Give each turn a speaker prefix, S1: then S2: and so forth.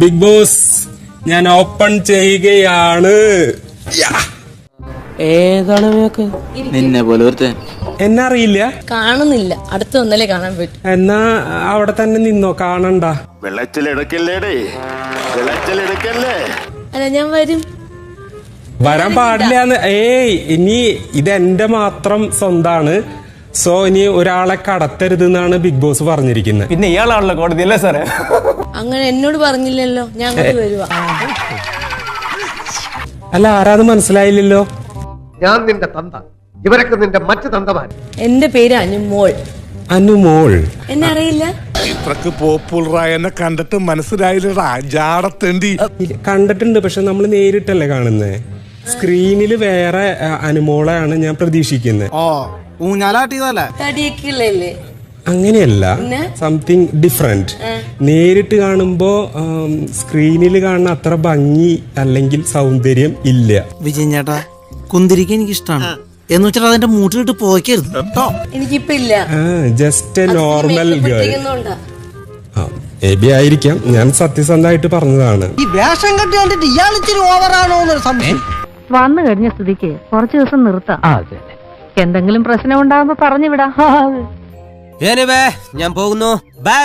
S1: Big boss ഞാൻ open ചെയ്യുകയാണ്.
S2: ഏതാണ് നിന്നെ പോലെ ഒരുത്തൻ
S1: എന്നെ അറിയില്ല,
S3: കാണുന്നില്ല, അടുത്ത് വന്നാലേ കാണാൻ പറ്റും.
S1: എന്നാ അവിടെ തന്നെ നിന്നോ, കാണണ്ട.
S4: വെള്ളച്ചിലെടുക്കല്ലേടേ, വെള്ളച്ചിലെടുക്കല്ലേ.
S3: അല്ല ഞാൻ വരും.
S1: വരാൻ പാടില്ലാന്ന്. ഇനി ഇതെന്റെ മാത്രം സ്വന്താണ്. സോ ഇനി ഒരാളെ കടത്തരുത് എന്നാണ് ബിഗ് ബോസ് പറഞ്ഞിരിക്കുന്നത്.
S2: പിന്നെ ഇയാളാണല്ലോ കോടതി അല്ലേ സാറേ?
S3: അങ്ങനെ എന്നോട് പറഞ്ഞില്ലല്ലോ, ഞാൻ അങ്ങോട്ട് വരുവാ.
S1: അല്ല, ആരാന്ന് മനസ്സിലായില്ലല്ലോ.
S5: ഞാൻ നിന്റെ തന്ത, ഇവരൊക്കെ നിന്റെ മറ്റു തന്തമാർ.
S3: എന്റെ പേര് അനുമോൾ.
S1: അനുമോൾ
S3: എന്നെ അറിയില്ല.
S6: ഇത്രക്ക് പോപ്പുലറായ എന്നെ കണ്ടിട്ട് മനസ്സിലായില്ലടാ ജാടത്തേണ്ടി.
S1: കണ്ടിട്ടുണ്ട്, പക്ഷെ നമ്മൾ നേരിട്ടല്ലേ കാണുന്നേ. സ്ക്രീനിൽ വേറെ അനുമോളെയാണ് ഞാൻ പ്രതീക്ഷിക്കുന്നത്.
S3: തടിയൊക്കെ ഉള്ളല്ലേ?
S1: അങ്ങനെയല്ല, സംതിങ് ഡിഫറെന്റ്. നേരിട്ട് കാണുമ്പോ സ്ക്രീനിൽ കാണുന്ന അത്ര ഭംഗി അല്ലെങ്കിൽ സൗന്ദര്യം ഇല്ല.
S7: വിജയൻ ചേട്ടാ, കുന്തിരിക്ക എനിക്ക് ഇഷ്ടമാണ് എന്ന് വെച്ചാൽ അതിന്റെ മൂട്ടിലിട്ട് പോയ്ക്കരുത്.
S3: എനിക്കിപ്പ ഇല്ല.
S1: Just a normal girl.
S3: ഇട്ടിരിക്കുന്നോണ്ടാ.
S1: മേ ബി ആയിരിക്കാം, ഞാൻ സത്യസന്ധമായിട്ട് പറഞ്ഞതാണ്.
S7: ഈ വേഷം കെട്ടി കണ്ടിട്ട് ഇയാൾ ഇച്ചിരി ഓവറാണോ എന്നൊരു സംശയം.
S8: വന്നു കഴിഞ്ഞ സ്ഥിതിക്ക് കുറച്ചു ദിവസം നിർത്താം. എന്തെങ്കിലും പ്രശ്നം ഉണ്ടാകുമ്പോ പറഞ്ഞു വിടാം.
S2: ഞാൻ പോകുന്നു. ബൈ.